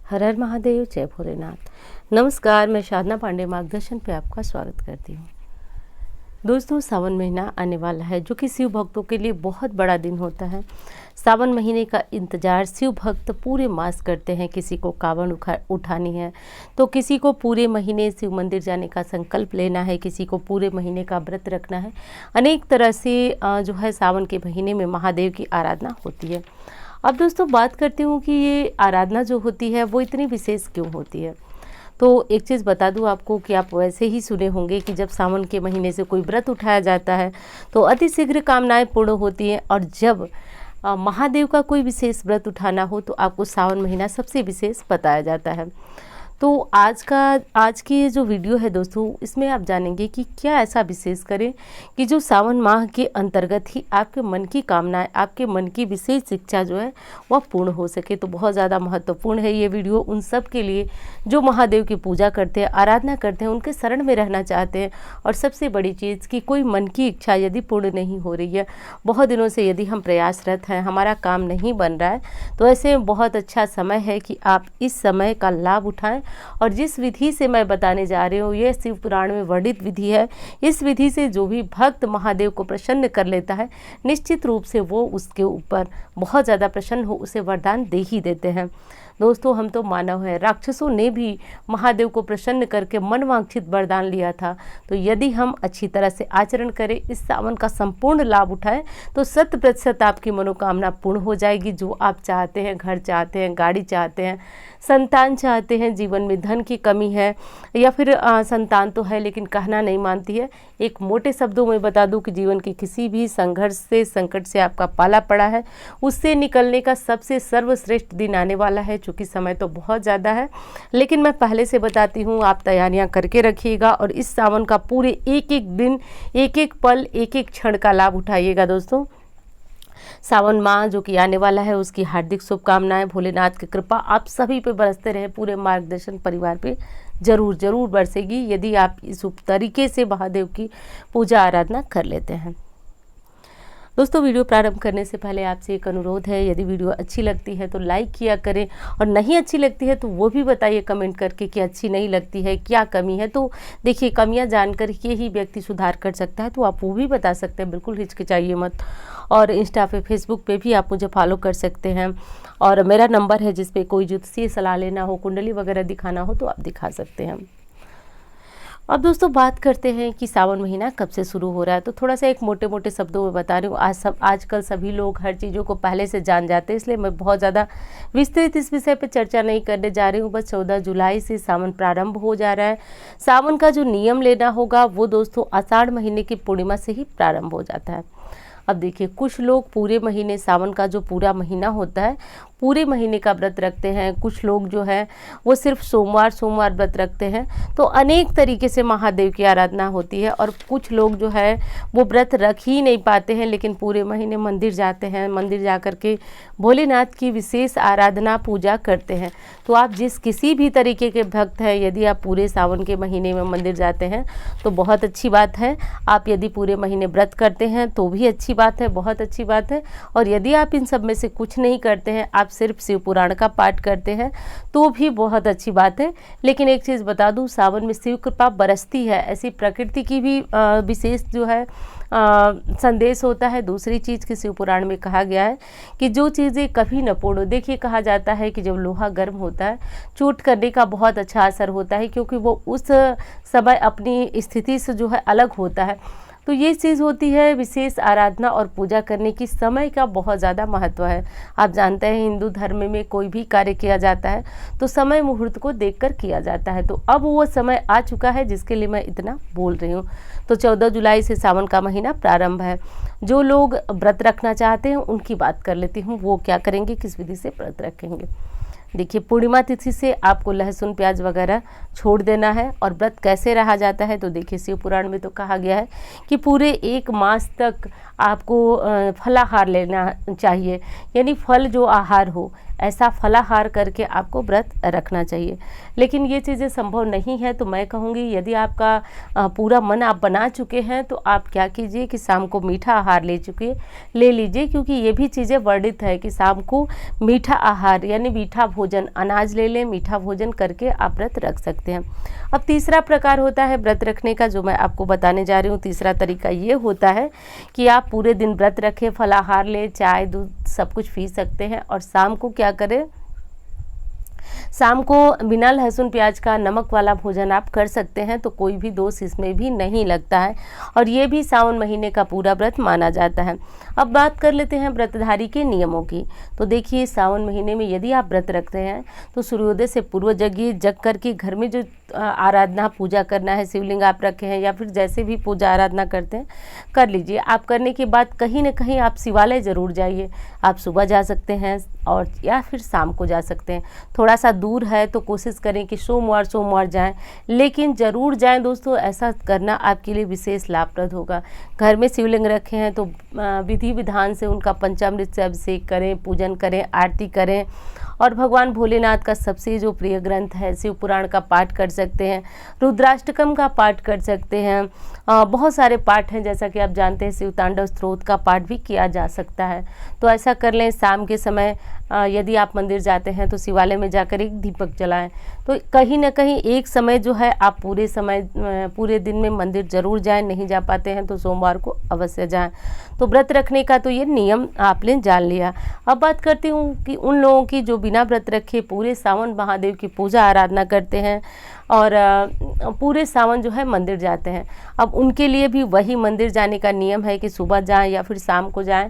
हर हर महादेव, जय भोलेनाथ। नमस्कार, मैं साधना पांडे मार्गदर्शन पे आपका स्वागत करती हूँ। दोस्तों, सावन महीना आने वाला है जो कि शिव भक्तों के लिए बहुत बड़ा दिन होता है। सावन महीने का इंतज़ार शिव भक्त पूरे मास करते हैं। किसी को कांवड़ उठानी है तो किसी को पूरे महीने शिव मंदिर जाने का संकल्प लेना है, किसी को पूरे महीने का व्रत रखना है। अनेक तरह से जो है सावन के महीने में महादेव की आराधना होती है। अब दोस्तों बात करती हूँ कि ये आराधना जो होती है वो इतनी विशेष क्यों होती है। तो एक चीज़ बता दूँ आपको कि आप वैसे ही सुने होंगे कि जब सावन के महीने से कोई व्रत उठाया जाता है तो अतिशीघ्र कामनाएं पूर्ण होती हैं, और जब महादेव का कोई विशेष व्रत उठाना हो तो आपको सावन महीना सबसे विशेष बताया जाता है। तो आज की ये जो वीडियो है दोस्तों, इसमें आप जानेंगे कि क्या ऐसा विशेष करें कि जो सावन माह के अंतर्गत ही आपके मन की कामनाएं, आपके मन की विशेष इच्छा जो है वह पूर्ण हो सके। तो बहुत ज़्यादा महत्वपूर्ण है ये वीडियो उन सब के लिए जो महादेव की पूजा करते हैं, आराधना करते हैं, उनके शरण में रहना चाहते हैं। और सबसे बड़ी चीज़ कि कोई मन की इच्छा यदि पूर्ण नहीं हो रही है, बहुत दिनों से यदि हम प्रयासरत हैं, हमारा काम नहीं बन रहा है, तो ऐसे में बहुत अच्छा समय है कि आप इस समय का लाभ उठाएं। और जिस विधि से मैं बताने जा रही हूँ, ये शिव पुराण में वर्णित विधि है। इस विधि से जो भी भक्त महादेव को प्रसन्न कर लेता है, निश्चित रूप से वो उसके ऊपर बहुत ज़्यादा प्रसन्न हो, उसे वरदान दे ही देते हैं। दोस्तों, हम तो मानव हैं, राक्षसों ने भी महादेव को प्रसन्न करके मनवांछित वरदान लिया था। तो यदि हम अच्छी तरह से आचरण करें, इस सावन का संपूर्ण लाभ उठाएं, तो 100% आपकी मनोकामना पूर्ण हो जाएगी। जो आप चाहते हैं, घर चाहते हैं, गाड़ी चाहते हैं, संतान चाहते हैं, जीवन में धन की कमी है या फिर संतान तो है लेकिन कहना नहीं मानती है, एक मोटे शब्दों में बता दूं कि जीवन के किसी भी संघर्ष से, संकट से आपका पाला पड़ा है, उससे निकलने का सबसे सर्वश्रेष्ठ दिन आने वाला है। चूँकि समय तो बहुत ज़्यादा है, लेकिन मैं पहले से बताती हूँ, आप तैयारियाँ करके रखिएगा और इस सावन का पूरे एक एक दिन, एक एक पल, एक एक क्षण का लाभ उठाइएगा। दोस्तों, सावन माह जो कि आने वाला है, उसकी हार्दिक शुभकामनाएं। भोलेनाथ की कृपा आप सभी पे बरसते रहे, पूरे मार्गदर्शन परिवार पे जरूर जरूर बरसेगी यदि आप इस तरीके से महादेव की पूजा आराधना कर लेते हैं। दोस्तों, वीडियो प्रारंभ करने से पहले आपसे एक अनुरोध है, यदि वीडियो अच्छी लगती है तो लाइक किया करें, और नहीं अच्छी लगती है तो वो भी बताइए कमेंट करके कि अच्छी नहीं लगती है, क्या कमी है। तो देखिए, कमियां जानकर के ही व्यक्ति सुधार कर सकता है, तो आप वो भी बता सकते हैं, बिल्कुल हिचकिचाइए मत। और इंस्टा पे, फेसबुक पे भी आप मुझे फॉलो कर सकते हैं, और मेरा नंबर है जिस पे कोई ज्योतिषीय सलाह लेना हो, कुंडली वगैरह दिखाना हो तो आप दिखा सकते हैं। अब दोस्तों बात करते हैं कि सावन महीना कब से शुरू हो रहा है। तो थोड़ा सा एक मोटे मोटे शब्दों में बता रही हूँ। आजकल सभी लोग हर चीज़ों को पहले से जान जाते हैं, इसलिए मैं बहुत ज़्यादा विस्तृत इस विषय पर चर्चा नहीं करने जा रही हूँ। बस 14 जुलाई से सावन प्रारंभ हो जा रहा है। सावन का जो नियम लेना होगा वो दोस्तों आषाढ़ महीने की पूर्णिमा से ही प्रारंभ हो जाता है। अब देखिए, कुछ लोग पूरे महीने, सावन का जो पूरा महीना होता है, पूरे महीने का व्रत रखते हैं। कुछ लोग जो है वो सिर्फ सोमवार व्रत रखते हैं। तो अनेक तरीके से महादेव की आराधना होती है। और कुछ लोग जो है वो व्रत रख ही नहीं पाते हैं, लेकिन पूरे महीने मंदिर जाते हैं, मंदिर जा कर के भोलेनाथ की विशेष आराधना पूजा करते हैं। तो आप किसी भी तरीके के भक्त हैं, यदि आप पूरे सावन के महीने में मंदिर जाते हैं तो बहुत अच्छी बात है। आप यदि पूरे महीने व्रत करते हैं तो भी अच्छी बात है, बहुत अच्छी बात है। और यदि आप इन सब में से कुछ नहीं करते हैं, आप सिर्फ शिव पुराण का पाठ करते हैं, तो भी बहुत अच्छी बात है। लेकिन एक चीज़ बता दूं, सावन में शिव कृपा बरसती है, ऐसी प्रकृति की भी विशेष जो है संदेश होता है। दूसरी चीज़ कि शिव पुराण में कहा गया है कि जो चीज़ें कभी न पोड़ो। देखिए, कहा जाता है कि जब लोहा गर्म होता है, चोट करने का बहुत अच्छा असर होता है, क्योंकि वो उस समय अपनी स्थिति से जो है अलग होता है। तो ये चीज़ होती है, विशेष आराधना और पूजा करने की समय का बहुत ज़्यादा महत्व है। आप जानते हैं, हिंदू धर्म में कोई भी कार्य किया जाता है तो समय मुहूर्त को देखकर किया जाता है। तो अब वो समय आ चुका है जिसके लिए मैं इतना बोल रही हूँ। तो 14 जुलाई से सावन का महीना प्रारंभ है। जो लोग व्रत रखना चाहते हैं उनकी बात कर लेती हूँ, वो क्या करेंगे, किस विधि से व्रत रखेंगे। देखिए, पूर्णिमा तिथि से आपको लहसुन प्याज वगैरह छोड़ देना है। और व्रत कैसे रहा जाता है, तो देखिए, शिव पुराण में तो कहा गया है कि पूरे एक मास तक आपको फलाहार लेना चाहिए, यानी फल जो आहार हो, ऐसा फलाहार करके आपको व्रत रखना चाहिए। लेकिन ये चीज़ें संभव नहीं है, तो मैं कहूँगी यदि आपका पूरा मन आप बना चुके हैं तो आप क्या कीजिए कि शाम को मीठा आहार ले लीजिए, क्योंकि ये भी चीज़ें वर्णित है कि शाम को मीठा आहार यानी मीठा भोजन भोजन अनाज ले लें, मीठा भोजन करके आप व्रत रख सकते हैं। अब तीसरा प्रकार होता है व्रत रखने का, जो मैं आपको बताने जा रही हूँ। तीसरा तरीका ये होता है कि आप पूरे दिन व्रत रखें, फलाहार लें, चाय दूध सब कुछ पी सकते हैं, और शाम को क्या करें, शाम को बिना लहसुन प्याज का नमक वाला भोजन आप कर सकते हैं, तो कोई भी दोष इसमें भी नहीं लगता है, और ये भी सावन महीने का पूरा व्रत माना जाता है। अब बात कर लेते हैं व्रतधारी के नियमों की। तो देखिए, सावन महीने में यदि आप व्रत रखते हैं तो सूर्योदय से पूर्व जगिए, जग करके घर में जो आराधना पूजा करना है, शिवलिंग आप रखे हैं या फिर जैसे भी पूजा आराधना करते हैं कर लीजिए। आप करने के बाद कहीं ना कहीं आप शिवालय ज़रूर जाइए। आप सुबह जा सकते हैं और या फिर शाम को जा सकते हैं। थोड़ा सा दूर है तो कोशिश करें कि सोमवार जाएं, लेकिन ज़रूर जाएं दोस्तों। ऐसा करना आपके लिए विशेष लाभप्रद होगा। घर में शिवलिंग रखे हैं तो विधि विधान से उनका पंचामृत से अभिषेक करें, पूजन करें, आरती करें, और भगवान भोलेनाथ का सबसे जो प्रिय ग्रंथ है शिव पुराण का पाठ कर सकते हैं, रुद्राष्टकम का पाठ कर सकते हैं। बहुत सारे पाठ हैं, जैसा कि आप जानते हैं शिव तांडव स्तोत्र का पाठ भी किया जा सकता है। तो ऐसा कर लें। शाम के समय यदि आप मंदिर जाते हैं तो शिवालय में जाकर एक दीपक जलाएं। तो कहीं ना कहीं एक समय जो है आप पूरे दिन में मंदिर जरूर जाएं। नहीं जा पाते हैं तो सोमवार को अवश्य जाएं। तो व्रत रखने का तो ये नियम आपने जान लिया। अब बात करती हूँ कि उन लोगों की जो बिना व्रत रखे पूरे सावन महादेव की पूजा आराधना करते हैं और पूरे सावन जो है मंदिर जाते हैं। अब उनके लिए भी वही मंदिर जाने का नियम है कि सुबह जाएं या फिर शाम को जाएं।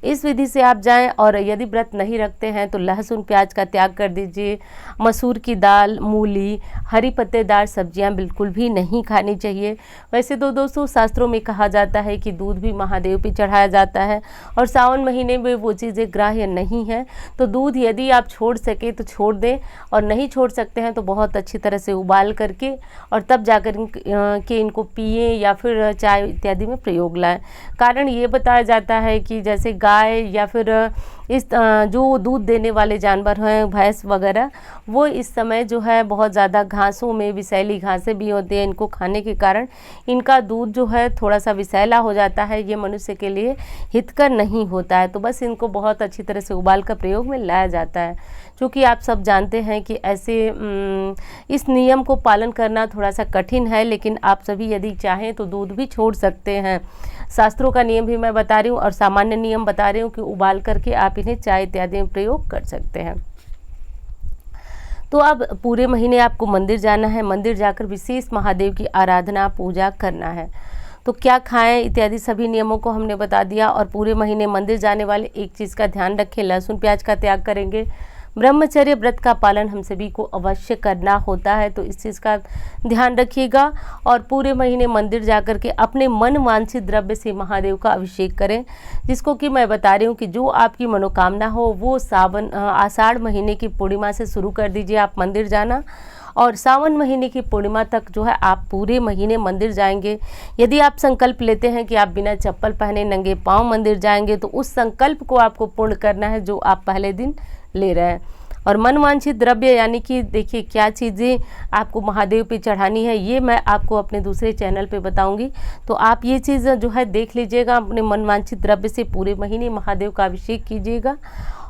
इस विधि से आप जाएं, और यदि व्रत नहीं रखते हैं तो लहसुन प्याज का त्याग कर दीजिए। मसूर की दाल, मूली, हरी पत्तेदार सब्जियां बिल्कुल भी नहीं खानी चाहिए। वैसे तो दोस्तों शास्त्रों में कहा जाता है कि दूध भी महादेव पे चढ़ाया जाता है, और सावन महीने में वो चीज़ें ग्राह्य नहीं है। तो दूध यदि आप छोड़ सके तो छोड़ दें, और नहीं छोड़ सकते हैं तो बहुत अच्छी तरह से उबाल करके और तब जाकर के इनको पिए या फिर चाय इत्यादि में प्रयोग लाएं। कारण ये बताया जाता है कि जैसे गाय या फिर इस जो दूध देने वाले जानवर हैं, भैंस वगैरह, वो इस समय जो है बहुत ज़्यादा घासों में विषैली घासें भी होती हैं। इनको खाने के कारण इनका दूध जो है थोड़ा सा विषैला हो जाता है। ये मनुष्य के लिए हितकर नहीं होता है। तो बस इनको बहुत अच्छी तरह से उबाल कर प्रयोग में लाया जाता है। क्योंकि आप सब जानते हैं कि ऐसे इस नियम को पालन करना थोड़ा सा कठिन है, लेकिन आप सभी यदि चाहें तो दूध भी छोड़ सकते हैं। शास्त्रों का नियम भी मैं बता रही हूँ और सामान्य नियम बता रही हूँ कि उबाल करके आप इन्हें चाय इत्यादि में प्रयोग कर सकते हैं। तो अब पूरे महीने आपको मंदिर जाना है। मंदिर जाकर विशेष महादेव की आराधना पूजा करना है। तो क्या खाएं इत्यादि सभी नियमों को हमने बता दिया। और पूरे महीने मंदिर जाने वाले एक चीज़ का ध्यान रखें, लहसुन प्याज का त्याग करेंगे। ब्रह्मचर्य व्रत का पालन हम सभी को अवश्य करना होता है, तो इस चीज़ का ध्यान रखिएगा। और पूरे महीने मंदिर जाकर के अपने मन वांछित द्रव्य से महादेव का अभिषेक करें, जिसको कि मैं बता रही हूँ कि जो आपकी मनोकामना हो वो आषाढ़ महीने की पूर्णिमा से शुरू कर दीजिए आप मंदिर जाना, और सावन महीने की पूर्णिमा तक जो है आप पूरे महीने मंदिर जाएंगे। यदि आप संकल्प लेते हैं कि आप बिना चप्पल पहने नंगे पांव मंदिर जाएंगे, तो उस संकल्प को आपको पूर्ण करना है जो आप पहले दिन ले रहे हैं। और मनवांछित द्रव्य यानी कि देखिए क्या चीज़ें आपको महादेव पे चढ़ानी है, ये मैं आपको अपने दूसरे चैनल पे बताऊंगी। तो आप ये चीज़ जो है देख लीजिएगा। अपने मनवांछित द्रव्य से पूरे महीने महादेव का अभिषेक कीजिएगा।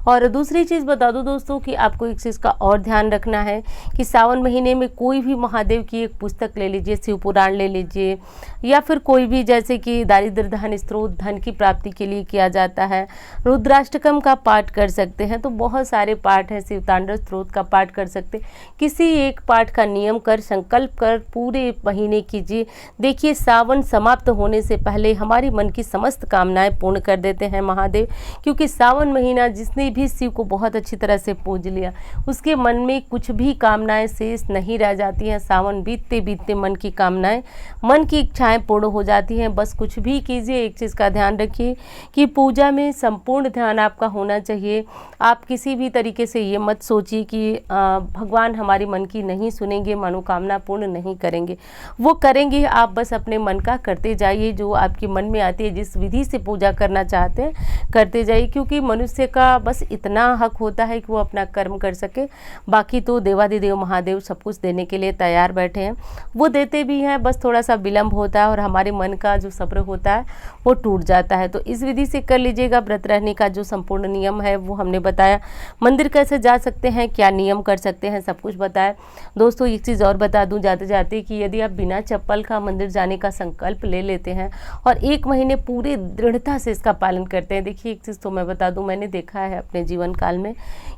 और दूसरी चीज़ बता दूं दोस्तों कि आपको एक चीज़ का और ध्यान रखना है कि सावन महीने में कोई भी महादेव की एक पुस्तक ले लीजिए, शिव पुराण ले लीजिए, या फिर कोई भी जैसे कि दारिद्र धन स्त्रोत, धन की प्राप्ति के लिए किया जाता है, रुद्राष्टकम का पाठ कर सकते हैं। तो बहुत सारे पाठ हैं, शिव तांडव स्तोत्र का पाठ कर सकते, किसी एक पाठ का नियम कर संकल्प कर पूरे महीने कीजिए। देखिए सावन समाप्त होने से पहले हमारी मन की समस्त कामनाएं पूर्ण कर देते हैं महादेव, क्योंकि सावन महीना जिसने भी शिव को बहुत अच्छी तरह से पूज लिया उसके मन में कुछ भी कामनाएं शेष नहीं रह जाती हैं। सावन बीतते बीतते मन की कामनाएं, मन की इच्छाएं पूर्ण हो जाती हैं। बस कुछ भी कीजिए, एक चीज़ का ध्यान रखिए कि पूजा में संपूर्ण ध्यान आपका होना चाहिए। आप किसी भी तरीके से ये मत सोचिए कि भगवान हमारी मन की नहीं सुनेंगे, मनोकामना पूर्ण नहीं करेंगे। वो करेंगे, आप बस अपने मन का करते जाइए, जो आपके मन में आती है, जिस विधि से पूजा करना चाहते हैं करते जाइए। क्योंकि मनुष्य का बस बस इतना हक होता है कि वो अपना कर्म कर सके। बाकी तो देवाधिदेव महादेव सब कुछ देने के लिए तैयार बैठे हैं, वो देते भी हैं, बस थोड़ा सा विलम्ब होता है और हमारे मन का जो सब्र होता है वो टूट जाता है। तो इस विधि से कर लीजिएगा। व्रत रहने का जो संपूर्ण नियम है वो हमने बताया, मंदिर कैसे जा सकते हैं, क्या नियम कर सकते हैं, सब कुछ बताया। दोस्तों एक चीज़ और बता दूं जाते जाते कि यदि आप बिना चप्पल का मंदिर जाने का संकल्प ले लेते हैं और 1 महीने पूरे दृढ़ता से इसका पालन करते हैं, देखिए एक चीज़ तो मैं बता दूं, मैंने देखा है अपने जीवन काल में,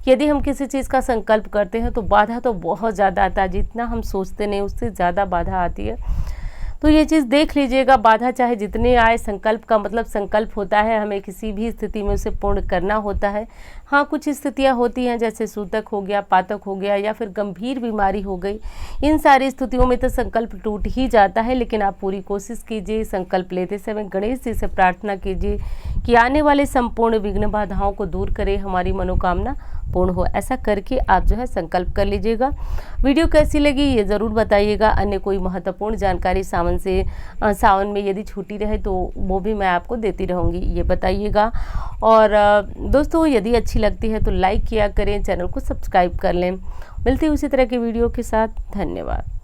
यदि हम किसी चीज़ का संकल्प करते हैं तो बाधा तो बहुत ज़्यादा आता है, जितना हम सोचते नहीं उससे ज़्यादा बाधा आती है। तो ये चीज़ देख लीजिएगा, बाधा चाहे जितने आए, संकल्प का मतलब संकल्प होता है हमें किसी भी स्थिति में उसे पूर्ण करना होता है। हाँ, कुछ स्थितियाँ होती हैं जैसे सूतक हो गया, पातक हो गया या फिर गंभीर बीमारी हो गई, इन सारी स्थितियों में तो संकल्प टूट ही जाता है। लेकिन आप पूरी कोशिश कीजिए, संकल्प लेते समय गणेश जी से प्रार्थना कीजिए कि आने वाले संपूर्ण विघ्न बाधाओं को दूर करे, हमारी मनोकामना पूर्ण हो। ऐसा करके आप जो है संकल्प कर लीजिएगा। वीडियो कैसी लगी ये ज़रूर बताइएगा। अन्य कोई महत्वपूर्ण जानकारी सावन में यदि छूटी रहे तो वो भी मैं आपको देती रहूँगी, ये बताइएगा। और दोस्तों यदि अच्छी लगती है तो लाइक किया करें, चैनल को सब्सक्राइब कर लें। मिलती है उसी तरह की वीडियो के साथ। धन्यवाद।